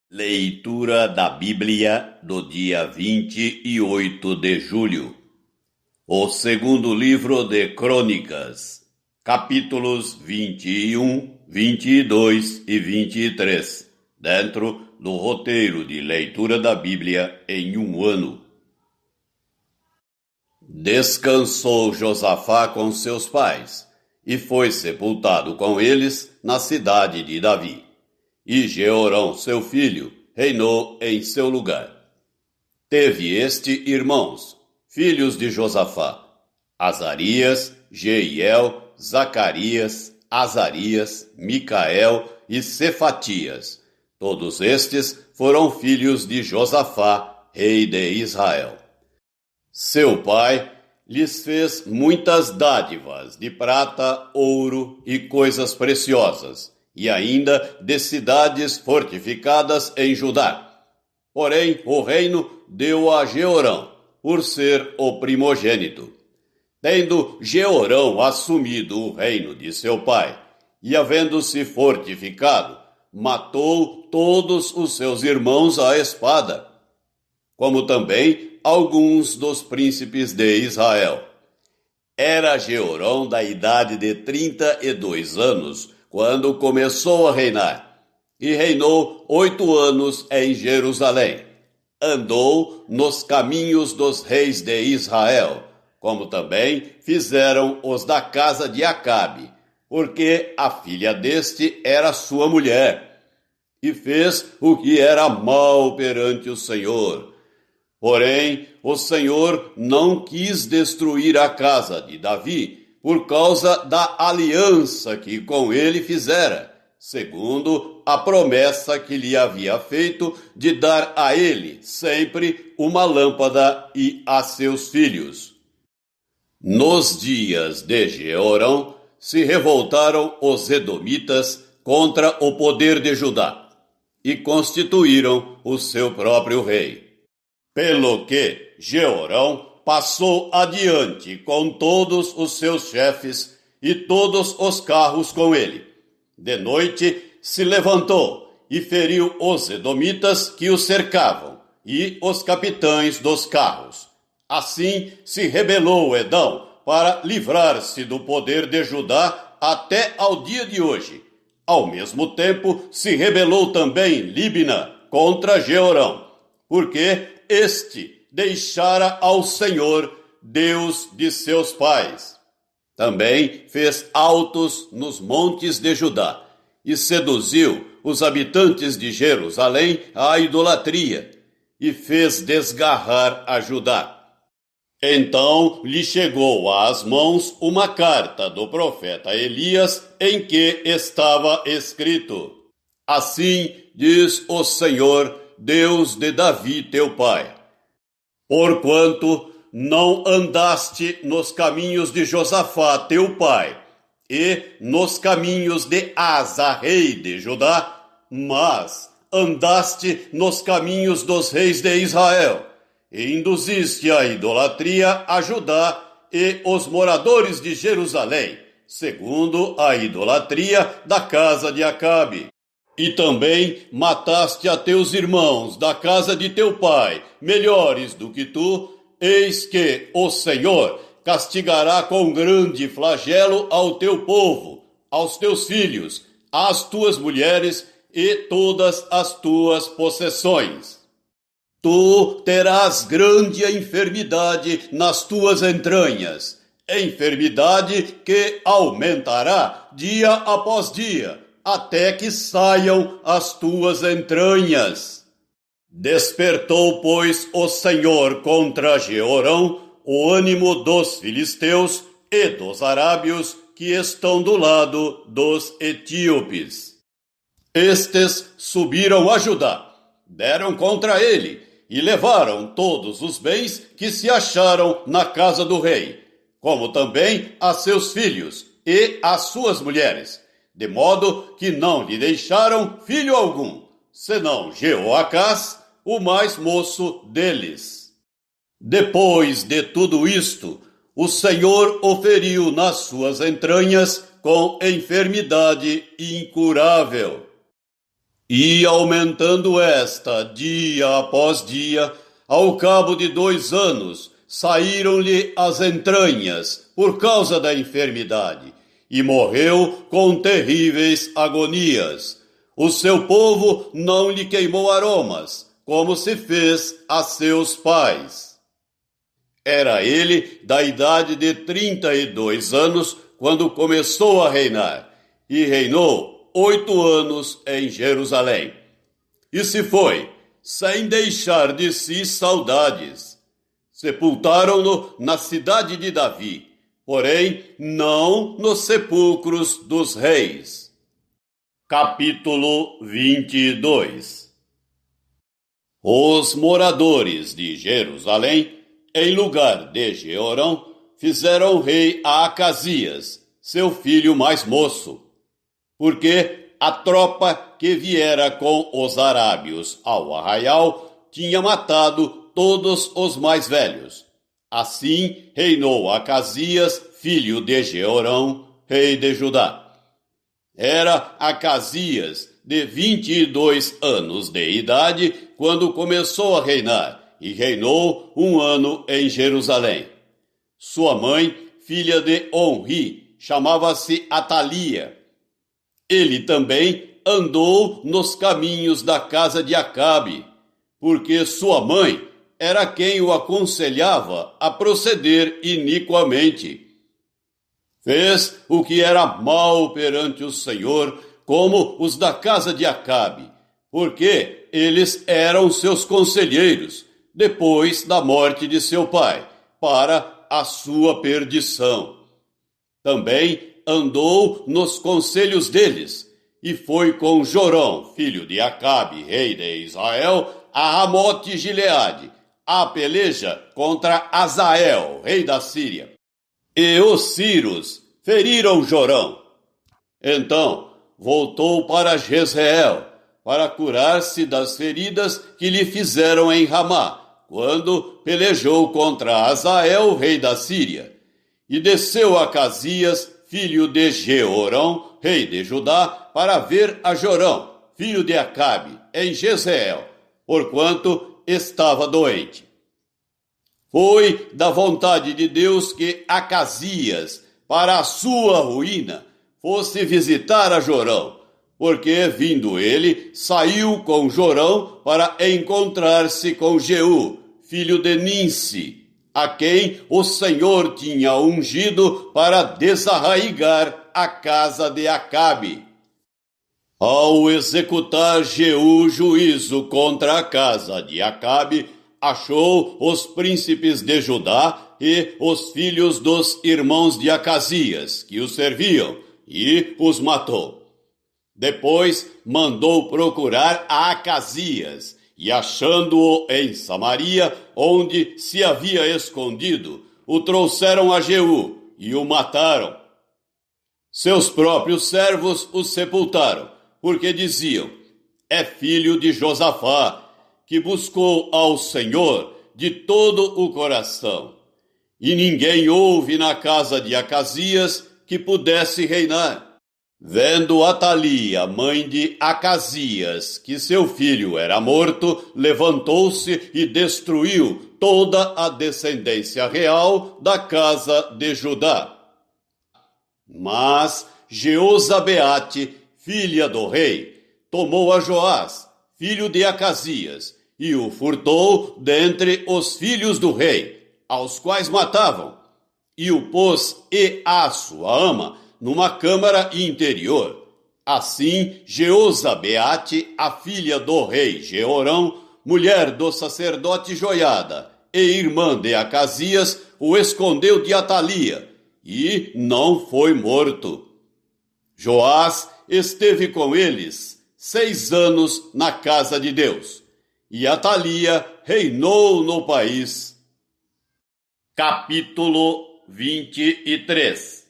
Leitura da Bíblia do dia 28 de julho. O segundo livro de Crônicas, capítulos 21, 22 e 23, dentro do roteiro de leitura da Bíblia em um ano. Descansou Josafá com seus pais e foi sepultado com eles na cidade de Davi. E Jeorão, seu filho, reinou em seu lugar. Teve este irmãos, filhos de Josafá: Azarias, Jeiel, Zacarias, Azarias, Micael e Cefatias. Todos estes foram filhos de Josafá, rei de Israel. Seu pai lhes fez muitas dádivas de prata, ouro e coisas preciosas, e ainda de cidades fortificadas em Judá. Porém, o reino deu a Jeorão, por ser o primogênito. Tendo Jeorão assumido o reino de seu pai, e havendo-se fortificado, matou todos os seus irmãos à espada, como também alguns dos príncipes de Israel. Era Jeorão da idade de 32 anos, quando começou a reinar, e reinou 8 anos em Jerusalém. Andou nos caminhos dos reis de Israel, como também fizeram os da casa de Acabe, porque a filha deste era sua mulher, e fez o que era mal perante o Senhor. Porém, o Senhor não quis destruir a casa de Davi, por causa da aliança que com ele fizera, segundo a promessa que lhe havia feito de dar a ele sempre uma lâmpada e a seus filhos. Nos dias de Jeorão se revoltaram os edomitas contra o poder de Judá e constituíram o seu próprio rei. Pelo que Jeorão passou adiante com todos os seus chefes e todos os carros com ele. De noite se levantou e feriu os edomitas que o cercavam e os capitães dos carros. Assim se rebelou Edom para livrar-se do poder de Judá até ao dia de hoje. Ao mesmo tempo se rebelou também Libna contra Jeorão, porque este deixara ao Senhor, Deus de seus pais. Também fez altos nos montes de Judá e seduziu os habitantes de Jerusalém à idolatria e fez desgarrar a Judá. Então lhe chegou às mãos uma carta do profeta Elias em que estava escrito: Assim diz o Senhor, Deus de Davi teu pai: Porquanto não andaste nos caminhos de Josafá teu pai, e nos caminhos de Asa, rei de Judá, mas andaste nos caminhos dos reis de Israel, e induziste a idolatria a Judá e os moradores de Jerusalém, segundo a idolatria da casa de Acabe. E também mataste a teus irmãos da casa de teu pai, melhores do que tu. Eis que o Senhor castigará com grande flagelo ao teu povo, aos teus filhos, às tuas mulheres e todas as tuas possessões. Tu terás grande enfermidade nas tuas entranhas, enfermidade que aumentará dia após dia, até que saiam as tuas entranhas. Despertou, pois, o Senhor contra Jeorão o ânimo dos filisteus e dos arábios que estão do lado dos etíopes. Estes subiram a Judá, deram contra ele e levaram todos os bens que se acharam na casa do rei, como também a seus filhos e as suas mulheres, de modo que não lhe deixaram filho algum, senão Jeoacás, o mais moço deles. Depois de tudo isto, o Senhor o feriu nas suas entranhas com enfermidade incurável. E aumentando esta dia após dia, ao cabo de 2 anos, saíram-lhe as entranhas por causa da enfermidade, e morreu com terríveis agonias. O seu povo não lhe queimou aromas, como se fez a seus pais. Era ele da idade de 32 anos quando começou a reinar, e reinou 8 anos em Jerusalém. E se foi, sem deixar de si saudades. Sepultaram-no na cidade de Davi, porém não nos sepulcros dos reis. Capítulo 22. Os moradores de Jerusalém, em lugar de Jeorão, fizeram rei a Acasias, seu filho mais moço, porque a tropa que viera com os arábios ao arraial tinha matado todos os mais velhos. Assim reinou Acasias, filho de Jeorão, rei de Judá. Era Acasias de 22 anos de idade quando começou a reinar, e reinou 1 ano em Jerusalém. Sua mãe, filha de Onri, chamava-se Atalia. Ele também andou nos caminhos da casa de Acabe, porque sua mãe era quem o aconselhava a proceder iniquamente. Fez o que era mal perante o Senhor, como os da casa de Acabe, porque eles eram seus conselheiros, depois da morte de seu pai, para a sua perdição. Também andou nos conselhos deles, e foi com Jorão, filho de Acabe, rei de Israel, a Ramote-Gileade, a peleja contra Azael, rei da Síria. E os sírios feriram Jorão. Então voltou para Jezreel, para curar-se das feridas que lhe fizeram em Ramá, quando pelejou contra Azael, rei da Síria. E desceu Acasias, filho de Jeorão, rei de Judá, para ver a Jorão, filho de Acabe, em Jezreel, porquanto estava doente. Foi da vontade de Deus que Acasias, para a sua ruína, fosse visitar a Jorão, porque, vindo ele, saiu com Jorão para encontrar-se com Jeú, filho de Ninsi, a quem o Senhor tinha ungido para desarraigar a casa de Acabe. Ao executar Jeú juízo contra a casa de Acabe, achou os príncipes de Judá e os filhos dos irmãos de Acasias, que o serviam, e os matou. Depois mandou procurar a Acasias, e achando-o em Samaria, onde se havia escondido, o trouxeram a Jeú e o mataram. Seus próprios servos o sepultaram, porque diziam: é filho de Josafá, que buscou ao Senhor de todo o coração. E ninguém houve na casa de Acasias que pudesse reinar. Vendo Atalia, mãe de Acasias, que seu filho era morto, levantou-se e destruiu toda a descendência real da casa de Judá. Mas Jeozabeate, filha do rei, tomou a Joás, filho de Acasias, e o furtou dentre os filhos do rei, aos quais matavam, e o pôs a sua ama numa câmara interior. Assim, Jeozabeate, a filha do rei Jeorão, mulher do sacerdote Joiada e irmã de Acasias, o escondeu de Atalia, e não foi morto. Joás esteve com eles 6 anos na casa de Deus, e Atalia reinou no país. Capítulo 23.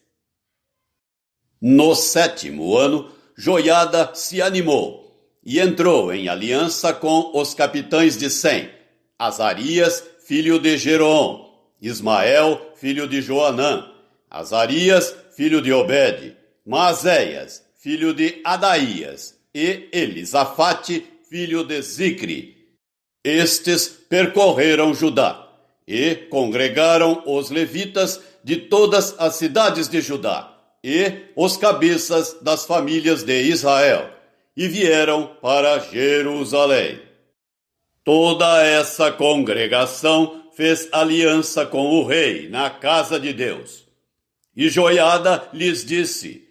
No 7º ano, Joiada se animou e entrou em aliança com os capitães de Sem, Azarias, filho de Jeroão, Ismael, filho de Joanã, Azarias, filho de Obed, Maazéias, filho de Adaías, e Elisafate, filho de Zicri. Estes percorreram Judá e congregaram os levitas de todas as cidades de Judá e os cabeças das famílias de Israel, e vieram para Jerusalém. Toda essa congregação fez aliança com o rei na casa de Deus. E Joiada lhes disse: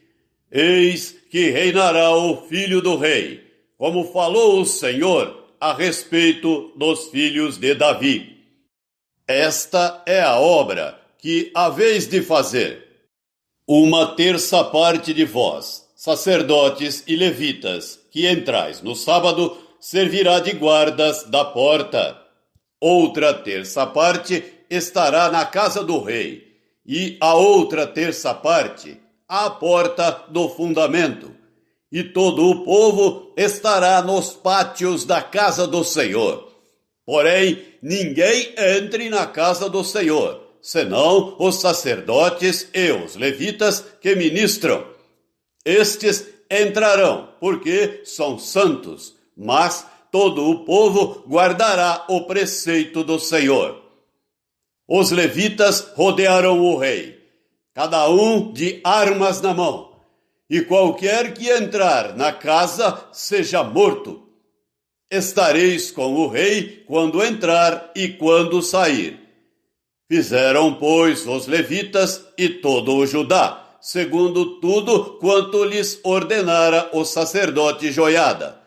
Eis que reinará o filho do rei, como falou o Senhor a respeito dos filhos de Davi. Esta é a obra que haveis de fazer. Uma terça parte de vós, sacerdotes e levitas, que entrais no sábado, servirá de guardas da porta. Outra terça parte estará na casa do rei, e a outra terça parte à porta do fundamento. E todo o povo estará nos pátios da casa do Senhor. Porém, ninguém entre na casa do Senhor, senão os sacerdotes e os levitas que ministram. Estes entrarão, porque são santos, mas todo o povo guardará o preceito do Senhor. Os levitas rodearão o rei, cada um de armas na mão, e qualquer que entrar na casa seja morto. Estareis com o rei quando entrar e quando sair. Fizeram, pois, os levitas e todo o Judá, segundo tudo quanto lhes ordenara o sacerdote Joiada.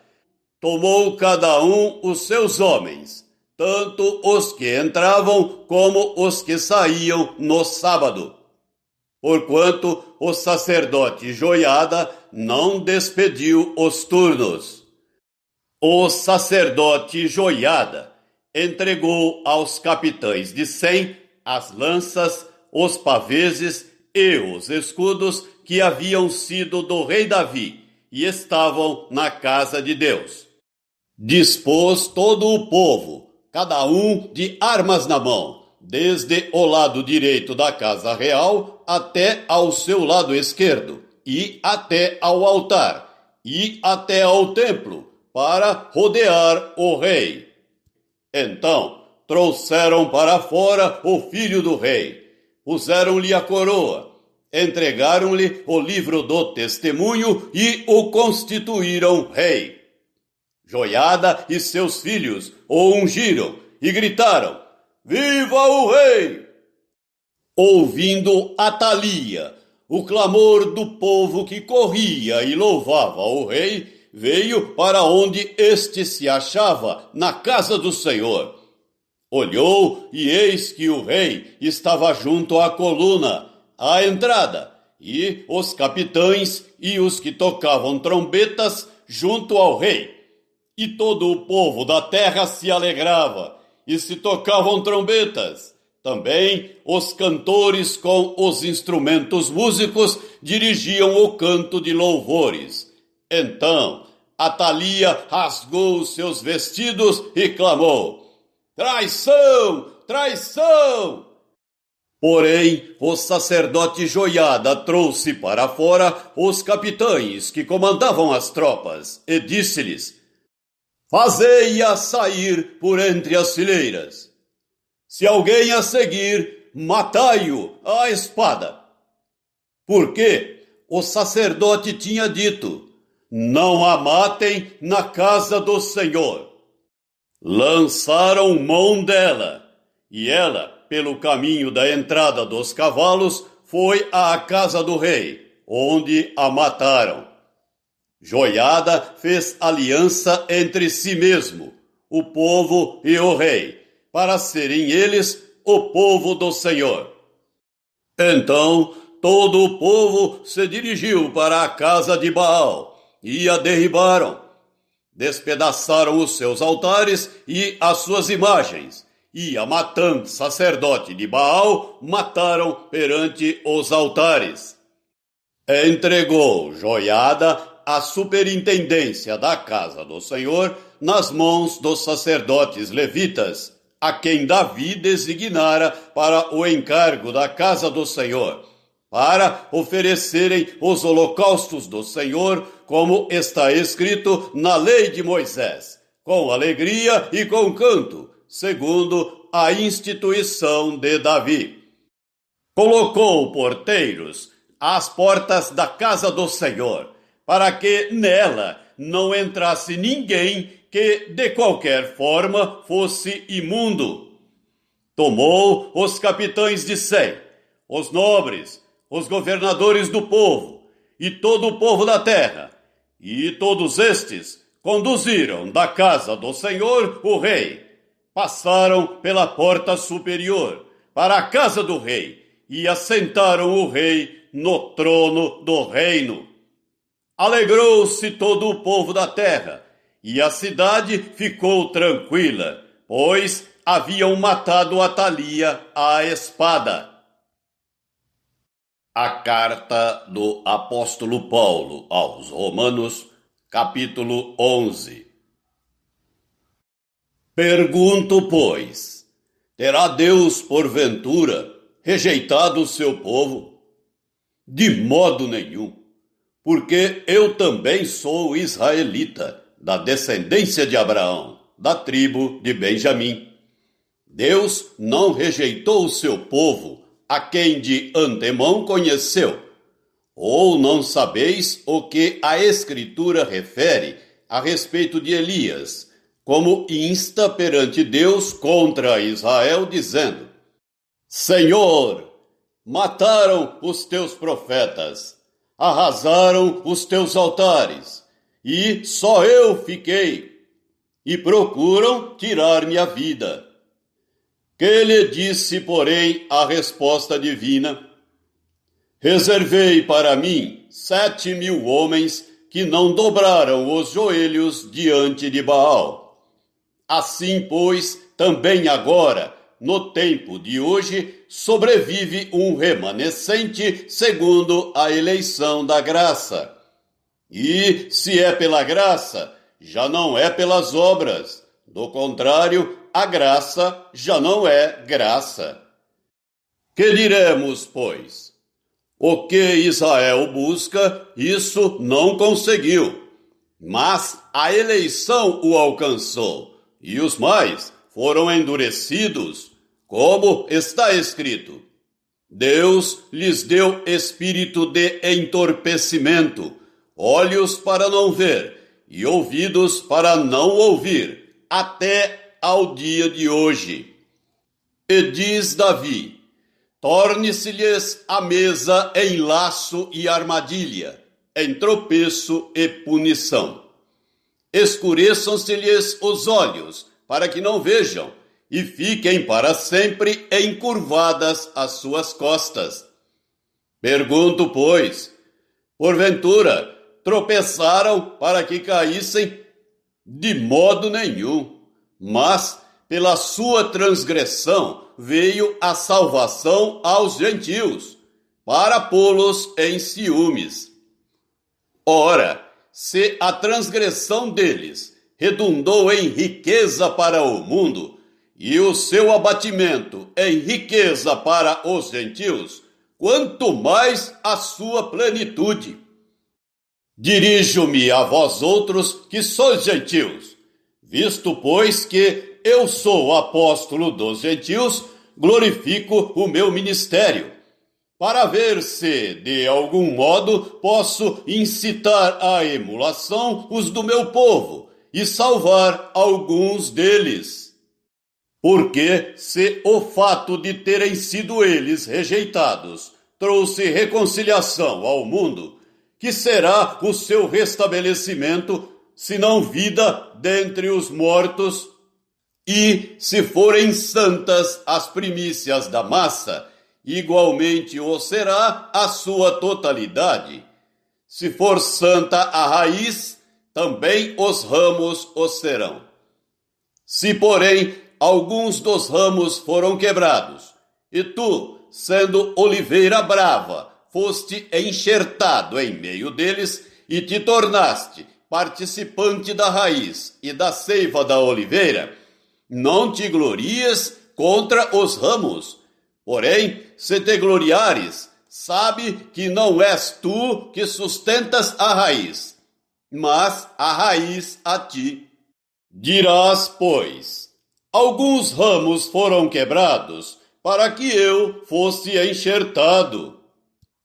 Tomou cada um os seus homens, tanto os que entravam como os que saíam no sábado. Porquanto o sacerdote Joiada não despediu os turnos. O sacerdote Joiada entregou aos capitães de 100 as lanças, os paveses e os escudos que haviam sido do rei Davi e estavam na casa de Deus. Dispôs todo o povo, cada um de armas na mão, desde o lado direito da casa real até ao seu lado esquerdo, e até ao altar, e até ao templo, para rodear o rei. Então trouxeram para fora o filho do rei, puseram-lhe a coroa, entregaram-lhe o livro do testemunho e o constituíram rei. Joiada e seus filhos o ungiram e gritaram: Viva o rei! Ouvindo Atalia o clamor do povo que corria e louvava o rei, veio para onde este se achava, na casa do Senhor. Olhou e eis que o rei estava junto à coluna, à entrada, e os capitães e os que tocavam trombetas junto ao rei. E todo o povo da terra se alegrava, e se tocavam trombetas. Também os cantores com os instrumentos músicos dirigiam o canto de louvores. Então Atalia rasgou os seus vestidos e clamou: Traição! Traição! Porém, o sacerdote Joiada trouxe para fora os capitães que comandavam as tropas e disse-lhes: Fazei-a sair por entre as fileiras. Se alguém a seguir, matai-o à espada. Porque o sacerdote tinha dito: Não a matem na casa do Senhor. Lançaram mão dela, e ela, pelo caminho da entrada dos cavalos, foi à casa do rei, onde a mataram. Joiada fez aliança entre si mesmo, o povo e o rei, para serem eles o povo do Senhor. Então todo o povo se dirigiu para a casa de Baal e a derribaram. Despedaçaram os seus altares e as suas imagens, e a Matã, sacerdote de Baal, mataram perante os altares. Entregou Joiada a superintendência da casa do Senhor nas mãos dos sacerdotes levitas, a quem Davi designara para o encargo da casa do Senhor. para oferecerem os holocaustos do Senhor, como está escrito na lei de Moisés, com alegria e com canto, segundo a instituição de Davi. Colocou porteiros às portas da casa do Senhor, para que nela não entrasse ninguém que de qualquer forma fosse imundo. Tomou os capitães de 100, os nobres, os governadores do povo e todo o povo da terra, e todos estes conduziram da casa do Senhor o rei. Passaram pela porta superior para a casa do rei e assentaram o rei no trono do reino. Alegrou-se todo o povo da terra, e a cidade ficou tranquila, pois haviam matado Atalia à espada. A carta do apóstolo Paulo aos Romanos, capítulo 11. Pergunto, pois, terá Deus, porventura, rejeitado o seu povo? De modo nenhum, porque eu também sou israelita, da descendência de Abraão, da tribo de Benjamim. Deus não rejeitou o seu povo, a quem de antemão conheceu. Ou não sabeis o que a Escritura refere a respeito de Elias, como insta perante Deus contra Israel, dizendo: Senhor, mataram os teus profetas, arrasaram os teus altares, e só eu fiquei, e procuram tirar-me a vida. Que lhe disse, porém, a resposta divina: Reservei para mim 7.000 homens que não dobraram os joelhos diante de Baal. Assim, pois, também agora, no tempo de hoje, sobrevive um remanescente segundo a eleição da graça. E, se é pela graça, já não é pelas obras. Do contrário, a graça já não é graça. Que diremos, pois? O que Israel busca, isso não conseguiu. Mas a eleição o alcançou, e os mais foram endurecidos, como está escrito: Deus lhes deu espírito de entorpecimento, olhos para não ver e ouvidos para não ouvir, até ao dia de hoje. E diz Davi: torne-se-lhes a mesa em laço e armadilha, em tropeço e punição. Escureçam-se-lhes os olhos, para que não vejam, e fiquem para sempre encurvadas as suas costas. Pergunto, pois, porventura tropeçaram para que caíssem? De modo nenhum, mas pela sua transgressão veio a salvação aos gentios, para pô-los em ciúmes. Ora, se a transgressão deles redundou em riqueza para o mundo, e o seu abatimento em riqueza para os gentios, quanto mais a sua plenitude. Dirijo-me a vós outros que sois gentios, visto, pois, que eu sou apóstolo dos gentios, glorifico o meu ministério, para ver se, de algum modo, posso incitar à emulação os do meu povo e salvar alguns deles. Porque, se o fato de terem sido eles rejeitados trouxe reconciliação ao mundo, que será o seu restabelecimento, se não vida dentre os mortos? E, se forem santas as primícias da massa, igualmente o será a sua totalidade. Se for santa a raiz, também os ramos o serão. Se, porém, alguns dos ramos foram quebrados, e tu, sendo oliveira brava, foste enxertado em meio deles e te tornaste participante da raiz e da seiva da oliveira, não te glories contra os ramos. Porém, se te gloriares, sabe que não és tu que sustentas a raiz, mas a raiz a ti. Dirás, pois, alguns ramos foram quebrados para que eu fosse enxertado.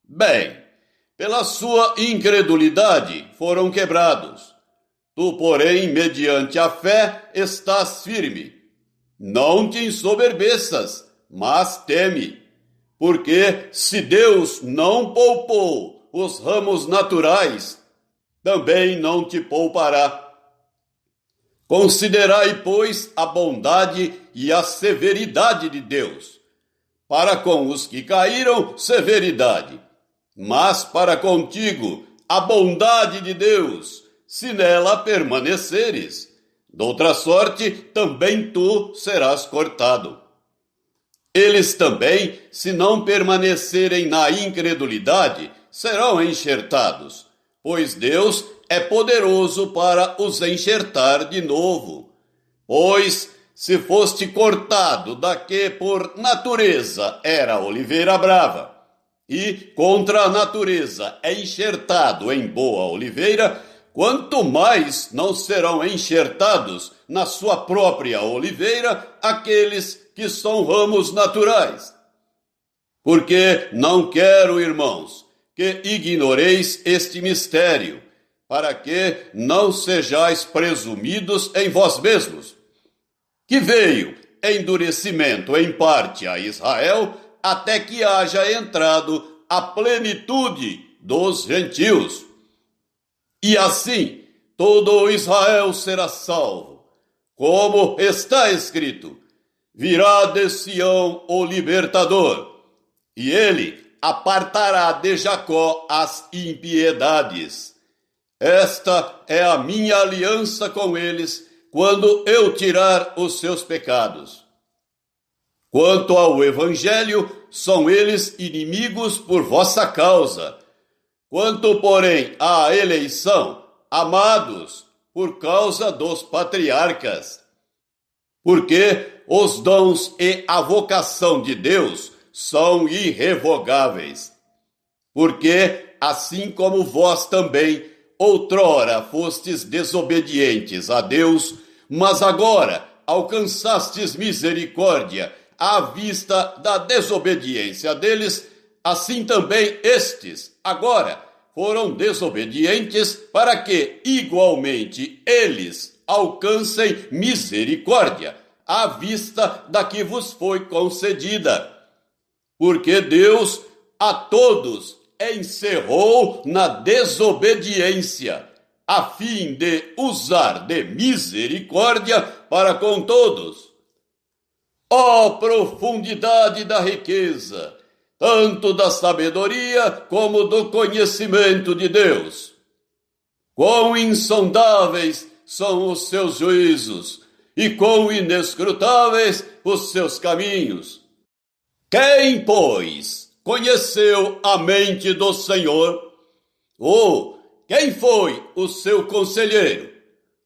Bem, pela sua incredulidade foram quebrados. Tu, porém, mediante a fé, estás firme. Não te ensoberbeças, mas teme. Porque se Deus não poupou os ramos naturais, também não te poupará. Considerai, pois, a bondade e a severidade de Deus. Para com os que caíram, severidade. Mas para contigo, a bondade de Deus, se nela permaneceres. Doutra sorte, também tu serás cortado. Eles também, se não permanecerem na incredulidade, serão enxertados, pois Deus é poderoso para os enxertar de novo. Pois, se foste cortado da que por natureza era oliveira brava, e contra a natureza é enxertado em boa oliveira, quanto mais não serão enxertados na sua própria oliveira aqueles que são ramos naturais. Porque não quero, irmãos, que ignoreis este mistério, para que não sejais presumidos em vós mesmos, que veio endurecimento em parte a Israel, até que haja entrado a plenitude dos gentios. E assim todo Israel será salvo, como está escrito: virá de Sião o libertador, e ele apartará de Jacó as impiedades. Esta é a minha aliança com eles, quando eu tirar os seus pecados. Quanto ao evangelho, são eles inimigos por vossa causa. Quanto, porém, à eleição, amados por causa dos patriarcas. Porque os dons e a vocação de Deus são irrevogáveis. Porque, assim como vós também, outrora fostes desobedientes a Deus, mas agora alcançastes misericórdia à vista da desobediência deles, assim também estes, agora, foram desobedientes para que, igualmente, eles alcancem misericórdia à vista da que vos foi concedida. Porque Deus a todos encerrou na desobediência, a fim de usar de misericórdia para com todos. Ó profundidade da riqueza, tanto da sabedoria como do conhecimento de Deus! Quão insondáveis são os seus juízos, e quão inescrutáveis os seus caminhos! Quem, pois, conheceu a mente do Senhor? Ou quem foi o seu conselheiro?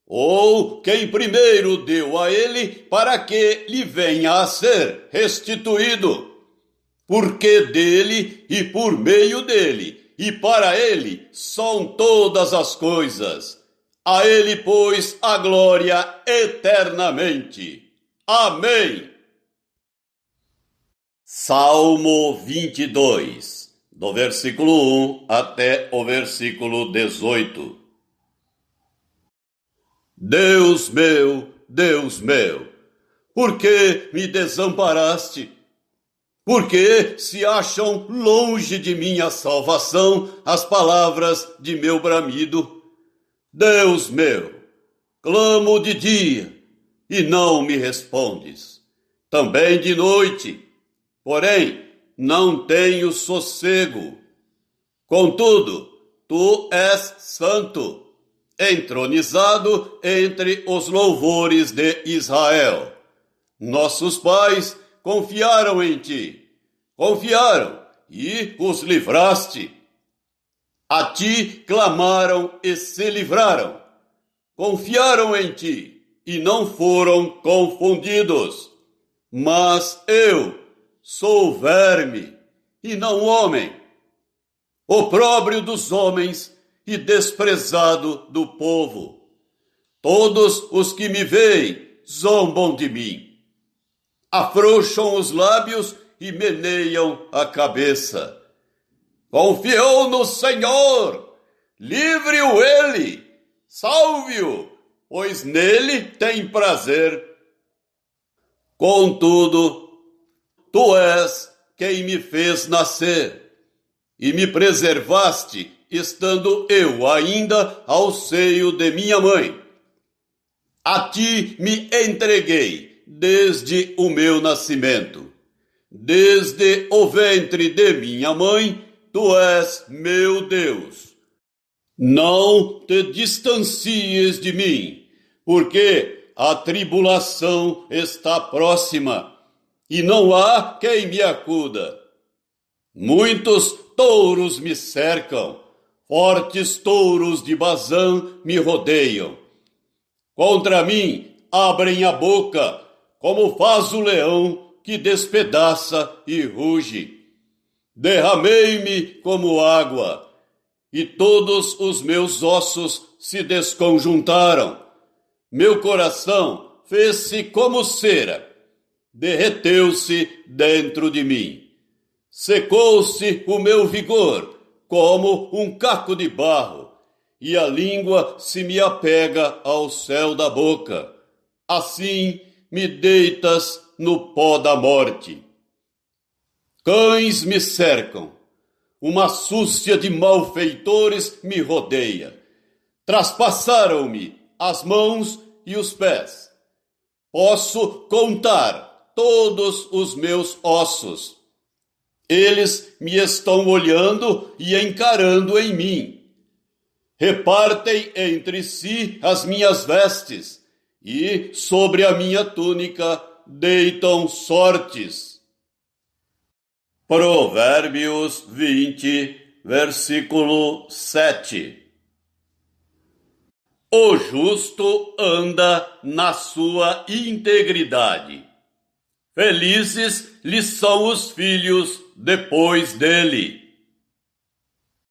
Ou quem primeiro deu a ele para que lhe venha a ser restituído? Porque dele e por meio dele e para ele são todas as coisas. A ele, pois, a glória eternamente. Amém. Salmo 22, do versículo 1 até o versículo 18. Deus meu, por que me desamparaste? Por que se acham longe de minha salvação as palavras de meu bramido? Deus meu, clamo de dia e não me respondes, também de noite, porém não tenho sossego. Contudo, tu és santo, entronizado entre os louvores de Israel. Nossos pais confiaram em ti, confiaram e os livraste. A ti clamaram e se livraram, confiaram em ti e não foram confundidos. Mas eu sou verme e não homem, opróbrio dos homens e desprezado do povo. Todos os que me veem zombam de mim. Afrouxam os lábios e meneiam a cabeça. Confiou no Senhor, livre-o ele, salve-o, pois nele tem prazer. Contudo, tu és quem me fez nascer, e me preservaste, estando eu ainda ao seio de minha mãe. A ti me entreguei desde o meu nascimento. Desde o ventre de minha mãe, tu és meu Deus. Não te distancies de mim, porque a tribulação está próxima, e não há quem me acuda. Muitos touros me cercam, fortes touros de Bazã me rodeiam. Contra mim abrem a boca, como faz o leão que despedaça e ruge. Derramei-me como água, e todos os meus ossos se desconjuntaram. Meu coração fez-se como cera, derreteu-se dentro de mim. Secou-se o meu vigor como um caco de barro, e a língua se me apega ao céu da boca. Assim me deitas no pó da morte. Cães me cercam, uma súcia de malfeitores me rodeia. Traspassaram-me as mãos e os pés. Posso contar todos os meus ossos. Eles me estão olhando e encarando em mim. Repartem entre si as minhas vestes, e sobre a minha túnica deitam sortes. Provérbios 20, versículo 7. O justo anda na sua integridade. Felizes lhe são os filhos depois dele.